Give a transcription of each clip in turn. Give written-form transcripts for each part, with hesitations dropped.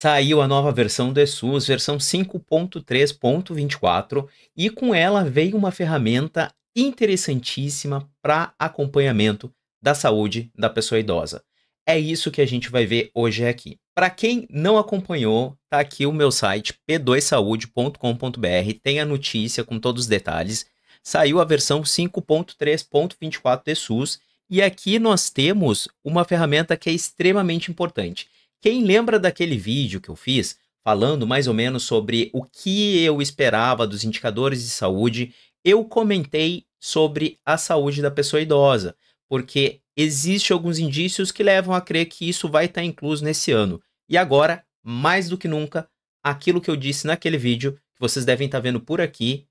Saiu a nova versão do eSUS, versão 5.3.24, e com ela veio uma ferramenta interessantíssima para acompanhamento da saúde da pessoa idosa. É isso que a gente vai ver hoje aqui. Para quem não acompanhou, tá aqui o meu site p2saude.com.br, tem a notícia com todos os detalhes. Saiu a versão 5.3.24 do eSUS e aqui nós temos uma ferramenta que é extremamente importante. Quem lembra daquele vídeo que eu fiz falando mais ou menos sobre o que eu esperava dos indicadores de saúde, eu comentei sobre a saúde da pessoa idosa, porque existem alguns indícios que levam a crer que isso vai estar incluso nesse ano. E agora, mais do que nunca, aquilo que eu disse naquele vídeo, que vocês devem estar vendo por aqui,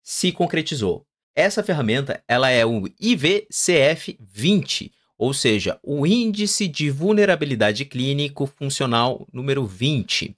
se concretizou. Essa ferramenta, ela é o IVCF20, ou seja, o Índice de Vulnerabilidade Clínico Funcional número 20.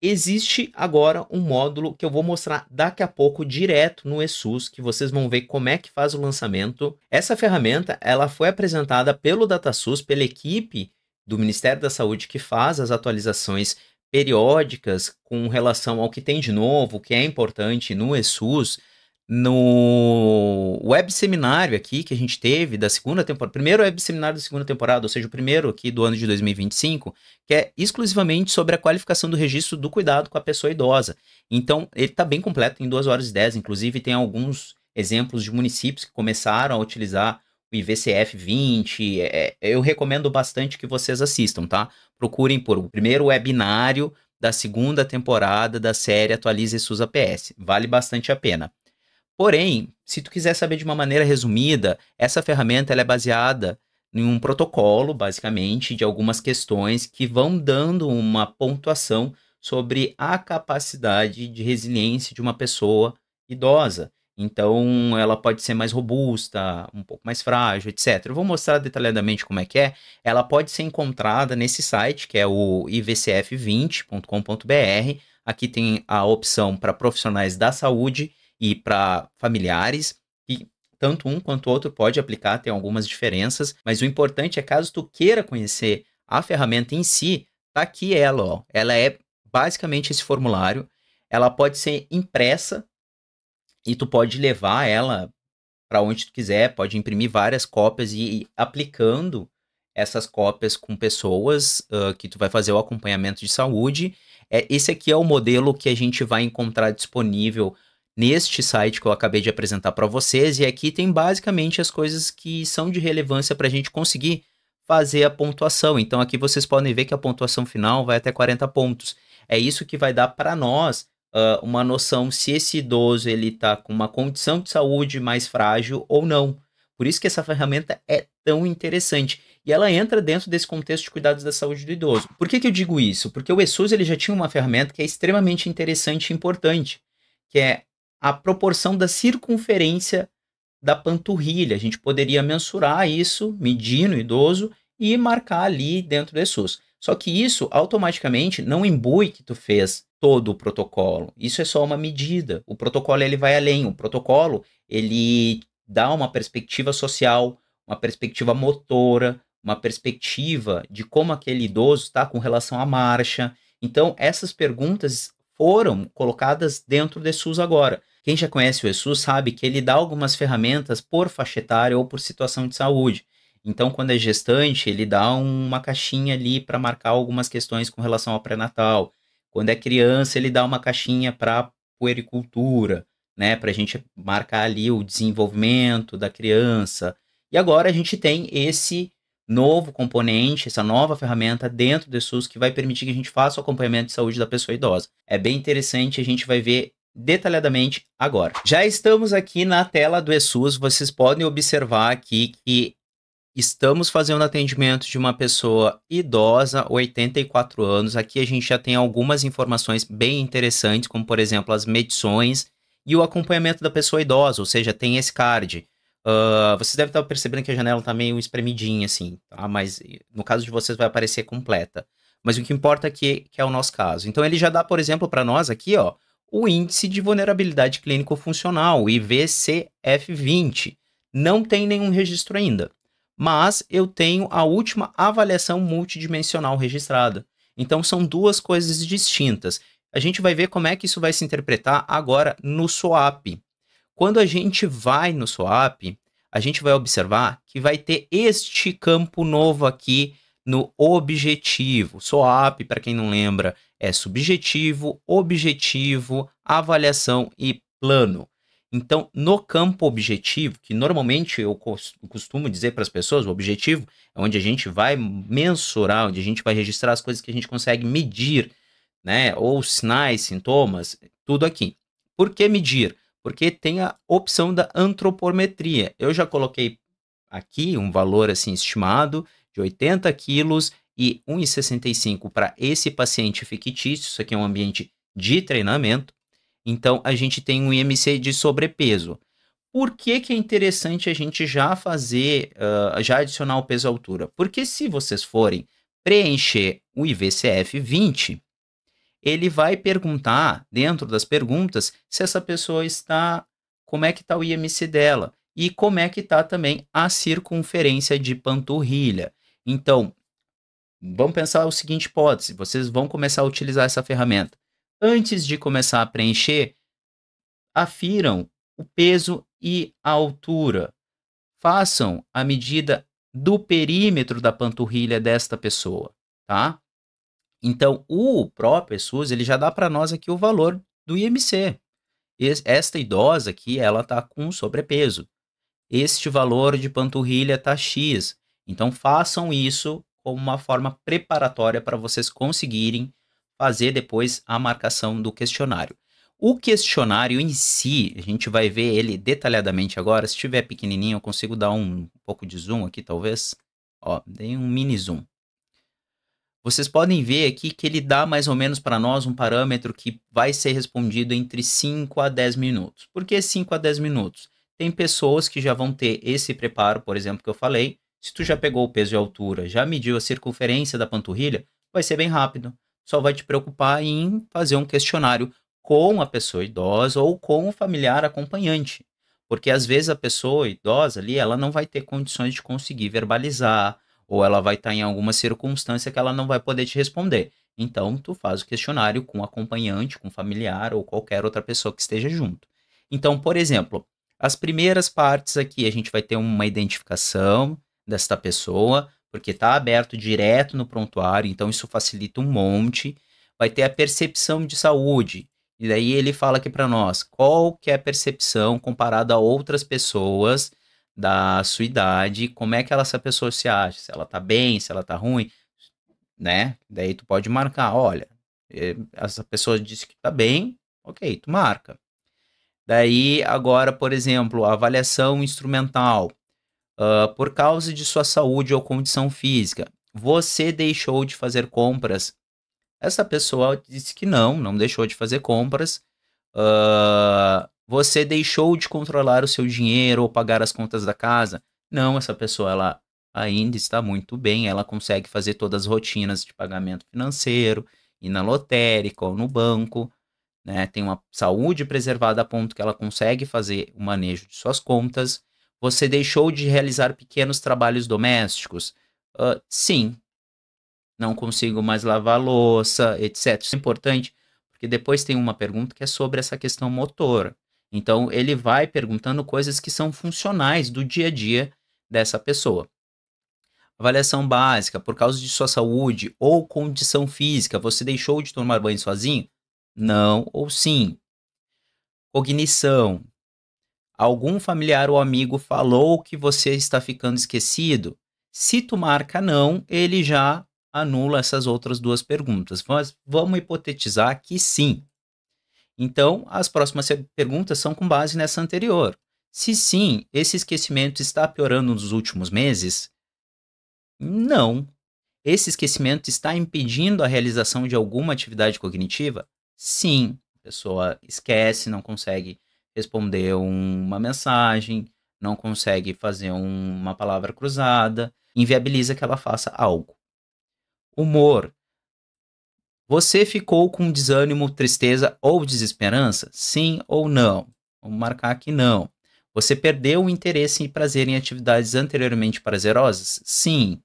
Existe agora um módulo que eu vou mostrar daqui a pouco direto no eSUS, que vocês vão ver como é que faz o lançamento. Essa ferramenta, ela foi apresentada pelo DataSUS, pela equipe do Ministério da Saúde que faz as atualizações periódicas com relação ao que tem de novo, o que é importante no eSUS, no web seminário aqui que a gente teve da segunda temporada, primeiro web seminário da segunda temporada, ou seja, o primeiro aqui do ano de 2025, que é exclusivamente sobre a qualificação do registro do cuidado com a pessoa idosa. Então, ele está bem completo, em 2 horas e 10, inclusive tem alguns exemplos de municípios que começaram a utilizar o IVCF 20, eu recomendo bastante que vocês assistam, tá? Procurem por o primeiro webinário da segunda temporada da série Atualize SUS APS, vale bastante a pena. Porém, se tu quiser saber de uma maneira resumida, essa ferramenta ela é baseada em um protocolo, basicamente, de algumas questões que vão dando uma pontuação sobre a capacidade de resiliência de uma pessoa idosa. Então, ela pode ser mais robusta, um pouco mais frágil, etc. Eu vou mostrar detalhadamente como é que é. Ela pode ser encontrada nesse site, que é o ivcf20.com.br. Aqui tem a opção para profissionais da saúde e para familiares, e tanto um quanto o outro pode aplicar, tem algumas diferenças, mas o importante é caso tu queira conhecer a ferramenta em si, tá aqui ela, ó. Ela é basicamente esse formulário, ela pode ser impressa e tu pode levar ela para onde tu quiser, pode imprimir várias cópias e ir aplicando essas cópias com pessoas que tu vai fazer o acompanhamento de saúde. Esse aqui é o modelo que a gente vai encontrar disponível neste site que eu acabei de apresentar para vocês, e aqui tem basicamente as coisas que são de relevância para a gente conseguir fazer a pontuação. Então aqui vocês podem ver que a pontuação final vai até 40 pontos. É isso que vai dar para nós uma noção se esse idoso ele está com uma condição de saúde mais frágil ou não. Por isso que essa ferramenta é tão interessante. E ela entra dentro desse contexto de cuidados da saúde do idoso. Por que eu digo isso? Porque o eSUS ele já tinha uma ferramenta que é extremamente interessante e importante, que é a proporção da circunferência da panturrilha. A gente poderia mensurar isso, medir no idoso e marcar ali dentro do eSUS. Só que isso automaticamente não imbui que tu fez todo o protocolo. Isso é só uma medida. O protocolo ele vai além. O protocolo ele dá uma perspectiva social, uma perspectiva motora, uma perspectiva de como aquele idoso está com relação à marcha. Então, essas perguntas foram colocadas dentro do eSUS agora. Quem já conhece o eSUS sabe que ele dá algumas ferramentas por faixa etária ou por situação de saúde. Então, quando é gestante, ele dá uma caixinha ali para marcar algumas questões com relação ao pré-natal. Quando é criança, ele dá uma caixinha para puericultura, né, para a gente marcar ali o desenvolvimento da criança. E agora a gente tem esse novo componente, essa nova ferramenta dentro do eSUS que vai permitir que a gente faça o acompanhamento de saúde da pessoa idosa. É bem interessante, a gente vai ver detalhadamente agora. Já estamos aqui na tela do eSUS, vocês podem observar aqui que estamos fazendo atendimento de uma pessoa idosa, 84 anos. Aqui a gente já tem algumas informações bem interessantes, como por exemplo as medições e o acompanhamento da pessoa idosa, ou seja, tem esse card. Vocês devem estar percebendo que a janela está meio espremidinha assim, tá? Mas no caso de vocês vai aparecer completa. Mas o que importa aqui que é o nosso caso. Então ele já dá, por exemplo, para nós aqui, ó, o Índice de Vulnerabilidade Clínico-Funcional, o IVCF20. Não tem nenhum registro ainda, mas eu tenho a última avaliação multidimensional registrada. Então são duas coisas distintas. A gente vai ver como é que isso vai se interpretar agora no SWOP. Quando a gente vai no SWOP, a gente vai observar que vai ter este campo novo aqui no objetivo. SWOP, para quem não lembra, é subjetivo, objetivo, avaliação e plano. Então, no campo objetivo, que normalmente eu costumo dizer para as pessoas, o objetivo é onde a gente vai mensurar, onde a gente vai registrar as coisas que a gente consegue medir, né? Ou sinais, sintomas, tudo aqui. Por que medir? Porque tem a opção da antropometria. Eu já coloquei aqui um valor assim estimado de 80 quilos e 1,65 para esse paciente fictício. Isso aqui é um ambiente de treinamento. Então, a gente tem um IMC de sobrepeso. Por que que é interessante a gente já fazer, já adicionar o peso à altura? Porque se vocês forem preencher o IVCF 20, ele vai perguntar, dentro das perguntas, se essa pessoa está, como é que está o IMC dela e como é que está também a circunferência de panturrilha. Então, vamos pensar o seguinte hipótese, vocês vão começar a utilizar essa ferramenta. Antes de começar a preencher, afiram o peso e a altura. Façam a medida do perímetro da panturrilha desta pessoa, tá? Então, o próprio SUS, ele já dá para nós aqui o valor do IMC. Esta idosa aqui, ela está com sobrepeso. Este valor de panturrilha está X. Então, façam isso como uma forma preparatória para vocês conseguirem fazer depois a marcação do questionário. O questionário em si, a gente vai ver ele detalhadamente agora. Se estiver pequenininho, eu consigo dar um pouco de zoom aqui, talvez. Ó, dei um mini zoom. Vocês podem ver aqui que ele dá mais ou menos para nós um parâmetro que vai ser respondido entre 5 a 10 minutos. Por que 5 a 10 minutos? Tem pessoas que já vão ter esse preparo, por exemplo, que eu falei. Se tu já pegou o peso e a altura, já mediu a circunferência da panturrilha, vai ser bem rápido. Só vai te preocupar em fazer um questionário com a pessoa idosa ou com o familiar acompanhante. Porque às vezes a pessoa idosa ali, ela não vai ter condições de conseguir verbalizar, ou ela vai estar em alguma circunstância que ela não vai poder te responder. Então, tu faz o questionário com acompanhante, com familiar ou qualquer outra pessoa que esteja junto. Então, por exemplo, as primeiras partes aqui a gente vai ter uma identificação desta pessoa, porque está aberto direto no prontuário, então isso facilita um monte. Vai ter a percepção de saúde, e daí ele fala aqui para nós qual que é a percepção comparada a outras pessoas da sua idade, como é que essa pessoa se acha, se ela tá bem, se ela tá ruim, né? Daí tu pode marcar, olha, essa pessoa disse que tá bem, ok, tu marca. Daí, agora, por exemplo, a avaliação instrumental, por causa de sua saúde ou condição física, você deixou de fazer compras? Essa pessoa disse que não deixou de fazer compras. Você deixou de controlar o seu dinheiro ou pagar as contas da casa? Não, essa pessoa ela ainda está muito bem, ela consegue fazer todas as rotinas de pagamento financeiro, ir na lotérica ou no banco, né? Tem uma saúde preservada a ponto que ela consegue fazer o manejo de suas contas. Você deixou de realizar pequenos trabalhos domésticos? Sim, não consigo mais lavar louça, etc. Isso é importante, porque depois tem uma pergunta que é sobre essa questão motora. Então, ele vai perguntando coisas que são funcionais do dia a dia dessa pessoa. Avaliação básica, por causa de sua saúde ou condição física, você deixou de tomar banho sozinho? Não ou sim. Cognição. Algum familiar ou amigo falou que você está ficando esquecido? Se tu marca não, ele já anula essas outras duas perguntas. Mas vamos hipotetizar que sim. Então, as próximas perguntas são com base nessa anterior. Se sim, esse esquecimento está piorando nos últimos meses? Não. Esse esquecimento está impedindo a realização de alguma atividade cognitiva? Sim. A pessoa esquece, não consegue responder uma mensagem, não consegue fazer uma palavra cruzada, inviabiliza que ela faça algo. Humor. Você ficou com desânimo, tristeza ou desesperança? Sim ou não? Vamos marcar aqui não. Você perdeu o interesse e prazer em atividades anteriormente prazerosas? Sim.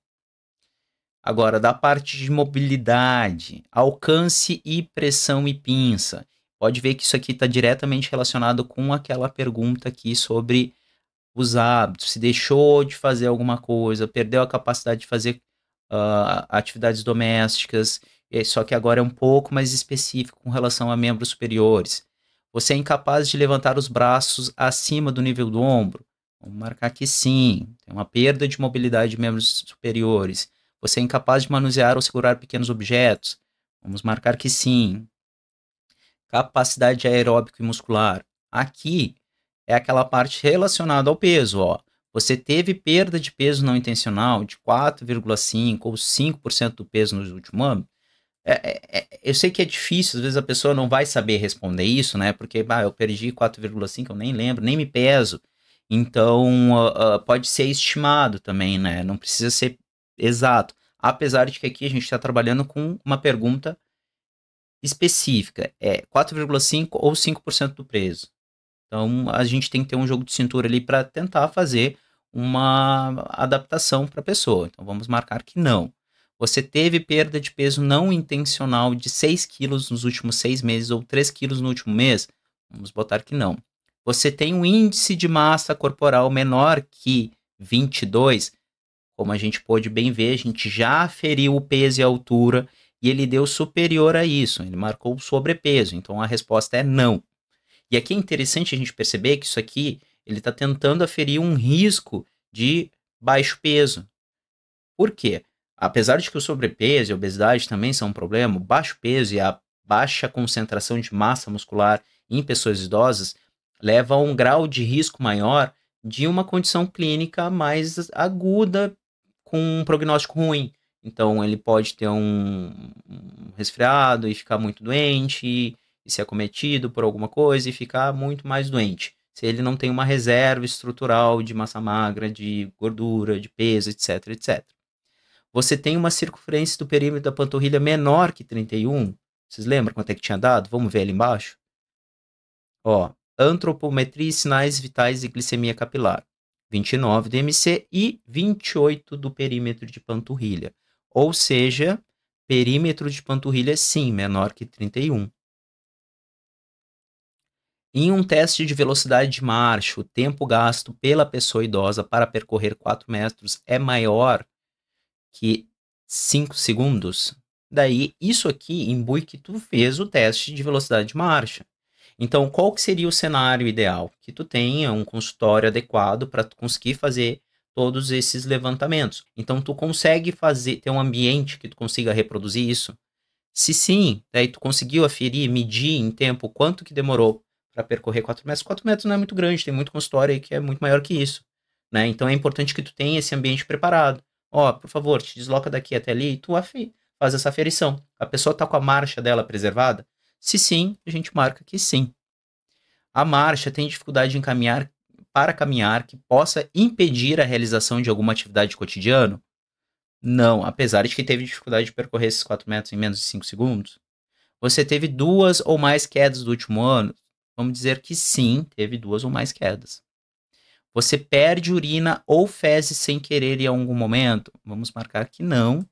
Agora, da parte de mobilidade, alcance e pressão e pinça. Pode ver que isso aqui está diretamente relacionado com aquela pergunta aqui sobre os hábitos, se deixou de fazer alguma coisa, perdeu a capacidade de fazer atividades domésticas, só que agora é um pouco mais específico com relação a membros superiores. Você é incapaz de levantar os braços acima do nível do ombro? Vamos marcar que sim. Tem uma perda de mobilidade de membros superiores. Você é incapaz de manusear ou segurar pequenos objetos? Vamos marcar que sim. Capacidade aeróbica e muscular. Aqui é aquela parte relacionada ao peso, ó. Você teve perda de peso não intencional de 4,5% ou 5% do peso no último ano? Eu sei que é difícil, às vezes a pessoa não vai saber responder isso, né? Porque eu perdi 4,5%, eu nem lembro, nem me peso. Então, pode ser estimado também, né? Não precisa ser exato. Apesar de que aqui a gente está trabalhando com uma pergunta específica, 4,5% ou 5% do peso. Então, a gente tem que ter um jogo de cintura ali para tentar fazer uma adaptação para a pessoa. Então, vamos marcar que não. Você teve perda de peso não intencional de 6 quilos nos últimos 6 meses ou 3 quilos no último mês? Vamos botar que não. Você tem um índice de massa corporal menor que 22? Como a gente pôde bem ver, a gente já aferiu o peso e a altura e ele deu superior a isso. Ele marcou sobrepeso. Então, a resposta é não. E aqui é interessante a gente perceber que isso aqui, ele está tentando aferir um risco de baixo peso. Por quê? Apesar de que o sobrepeso e a obesidade também são um problema, o baixo peso e a baixa concentração de massa muscular em pessoas idosas leva a um grau de risco maior de uma condição clínica mais aguda com um prognóstico ruim. Então, ele pode ter um resfriado e ficar muito doente e ser acometido por alguma coisa e ficar muito mais doente. Se ele não tem uma reserva estrutural de massa magra, de gordura, de peso, etc, etc. Você tem uma circunferência do perímetro da panturrilha menor que 31. Vocês lembram quanto é que tinha dado? Vamos ver ali embaixo? Ó, antropometria, sinais vitais e glicemia capilar. 29 do MC e 28 do perímetro de panturrilha. Ou seja, perímetro de panturrilha sim, menor que 31. Em um teste de velocidade de marcha, o tempo gasto pela pessoa idosa para percorrer 4 metros é maior que 5 segundos. Daí, isso aqui imbui que tu fez o teste de velocidade de marcha. Então, qual que seria o cenário ideal? Que tu tenha um consultório adequado para tu conseguir fazer todos esses levantamentos. Então, tu consegue ter um ambiente que tu consiga reproduzir isso? Se sim, daí tu conseguiu aferir, medir em tempo quanto que demorou para percorrer 4 metros. 4 metros não é muito grande, tem muito consultório aí que é muito maior que isso, né? Então é importante que tu tenha esse ambiente preparado. Ó, por favor, te desloca daqui até ali e tu faz essa aferição. A pessoa tá com a marcha dela preservada? Se sim, a gente marca que sim. A marcha tem dificuldade em caminhar que possa impedir a realização de alguma atividade cotidiana? Não, apesar de que teve dificuldade de percorrer esses 4 metros em menos de 5 segundos. Você teve 2 ou mais quedas do último ano? Vamos dizer que sim, teve 2 ou mais quedas. Você perde urina ou fezes sem querer em algum momento? Vamos marcar que não.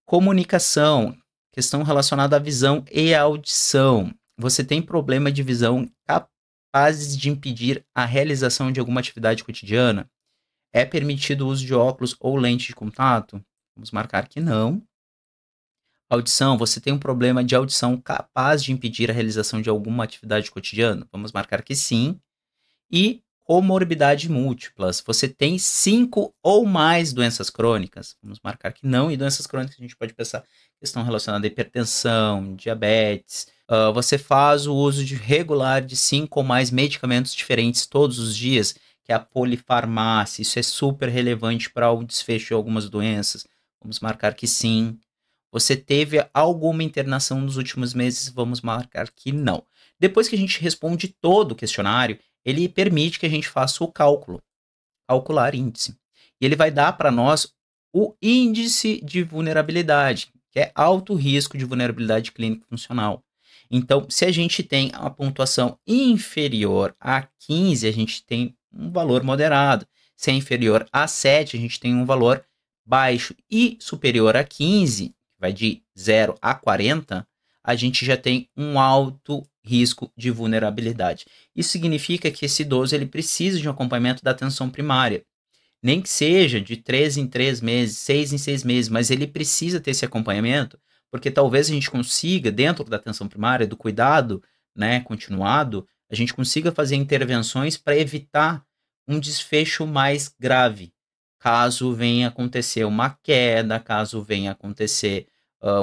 Comunicação, questão relacionada à visão e à audição. Você tem problema de visão capazes de impedir a realização de alguma atividade cotidiana? É permitido o uso de óculos ou lente de contato? Vamos marcar que não. Audição, você tem um problema de audição capaz de impedir a realização de alguma atividade cotidiana? Vamos marcar que sim. E comorbidade múltiplas, você tem 5 ou mais doenças crônicas? Vamos marcar que não. E doenças crônicas a gente pode pensar questão relacionada à hipertensão, diabetes. Você faz o uso regular de 5 ou mais medicamentos diferentes todos os dias, que é a polifarmácia. Isso é super relevante para o desfecho de algumas doenças. Vamos marcar que sim. Você teve alguma internação nos últimos meses? Vamos marcar que não. Depois que a gente responde todo o questionário, ele permite que a gente faça o calcular índice. E ele vai dar para nós o índice de vulnerabilidade, que é alto risco de vulnerabilidade clínica funcional. Então, se a gente tem a pontuação inferior a 15, a gente tem um valor moderado. Se é inferior a 7, a gente tem um valor baixo e superior a 15, vai de 0 a 40, a gente já tem um alto risco de vulnerabilidade. Isso significa que esse idoso ele precisa de um acompanhamento da atenção primária. Nem que seja de 3 em 3 meses, 6 em 6 meses, mas ele precisa ter esse acompanhamento, porque talvez a gente consiga, dentro da atenção primária, do cuidado, né, continuado, a gente consiga fazer intervenções para evitar um desfecho mais grave, caso venha acontecer uma queda, caso venha acontecer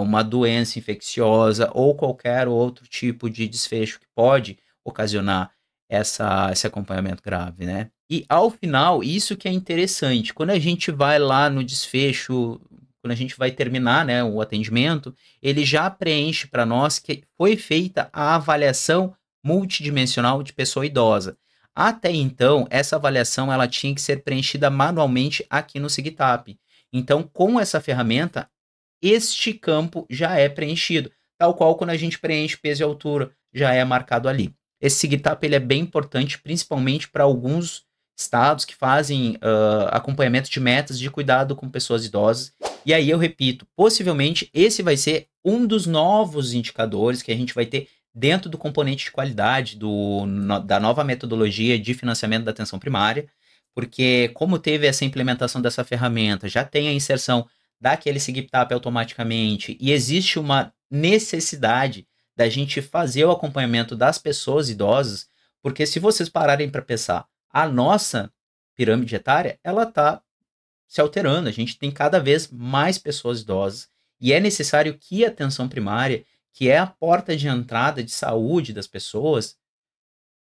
uma doença infecciosa ou qualquer outro tipo de desfecho que pode ocasionar esse acompanhamento grave, né? E ao final, isso que é interessante, quando a gente vai lá no desfecho, quando a gente vai terminar, né, o atendimento, ele já preenche para nós que foi feita a avaliação multidimensional de pessoa idosa. Até então, essa avaliação ela tinha que ser preenchida manualmente aqui no SIGTAP. Então, com essa ferramenta, este campo já é preenchido, tal qual quando a gente preenche peso e altura, já é marcado ali. Esse SIGTAP ele é bem importante, principalmente para alguns estados que fazem acompanhamento de metas de cuidado com pessoas idosas. E aí eu repito, possivelmente esse vai ser um dos novos indicadores que a gente vai ter dentro do componente de qualidade da nova metodologia de financiamento da atenção primária, porque como teve essa implementação dessa ferramenta, já tem a inserção daquele SIGTAP automaticamente e existe uma necessidade da gente fazer o acompanhamento das pessoas idosas, porque se vocês pararem para pensar, a nossa pirâmide etária, ela está se alterando, a gente tem cada vez mais pessoas idosas e é necessário que a atenção primária, que é a porta de entrada de saúde das pessoas,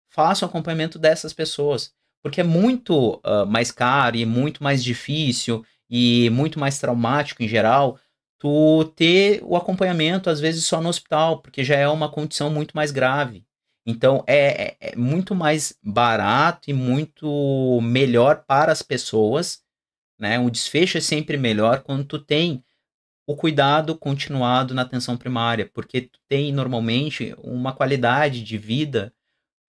faça o acompanhamento dessas pessoas, porque é muito mais caro e muito mais difícil e muito mais traumático em geral tu ter o acompanhamento às vezes só no hospital, porque já é uma condição muito mais grave. Então é muito mais barato e muito melhor para as pessoas, né? O desfecho é sempre melhor quando tu tem o cuidado continuado na atenção primária, porque tu tem normalmente uma qualidade de vida,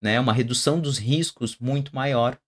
né, uma redução dos riscos muito maior.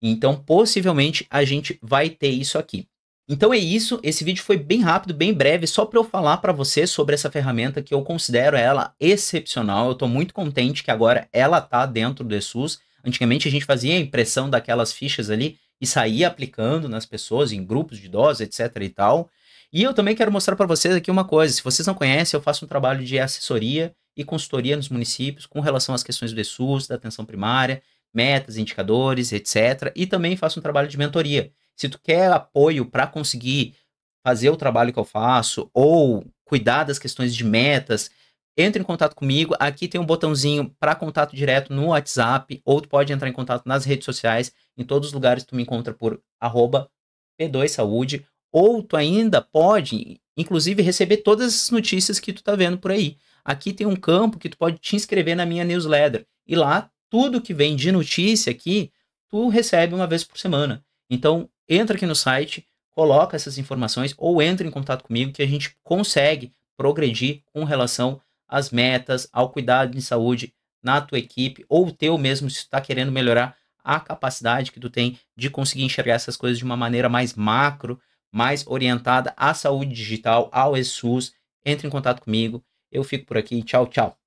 Então, possivelmente, a gente vai ter isso aqui. Então é isso, esse vídeo foi bem rápido, bem breve, só para eu falar para você sobre essa ferramenta que eu considero ela excepcional. Eu estou muito contente que agora ela está dentro do ESUS. Antigamente a gente fazia a impressão daquelas fichas ali e saía aplicando nas pessoas, em grupos de idosos, etc e tal. E eu também quero mostrar para vocês aqui uma coisa, se vocês não conhecem, eu faço um trabalho de assessoria e consultoria nos municípios com relação às questões do ESUS, da atenção primária, metas, indicadores, etc. E também faço um trabalho de mentoria. Se tu quer apoio para conseguir fazer o trabalho que eu faço ou cuidar das questões de metas, entre em contato comigo. Aqui tem um botãozinho para contato direto no WhatsApp, ou tu pode entrar em contato nas redes sociais. Em todos os lugares tu me encontra por @P2Saúde, ou tu ainda pode, inclusive, receber todas as notícias que tu tá vendo por aí. Aqui tem um campo que tu pode te inscrever na minha newsletter. E lá, tudo que vem de notícia aqui, tu recebe uma vez por semana. Então, entra aqui no site, coloca essas informações ou entra em contato comigo que a gente consegue progredir com relação às metas, ao cuidado de saúde na tua equipe ou teu mesmo se tu está querendo melhorar a capacidade que tu tem de conseguir enxergar essas coisas de uma maneira mais macro, mais orientada à saúde digital, ao ESUS. Entre em contato comigo. Eu fico por aqui. Tchau, tchau.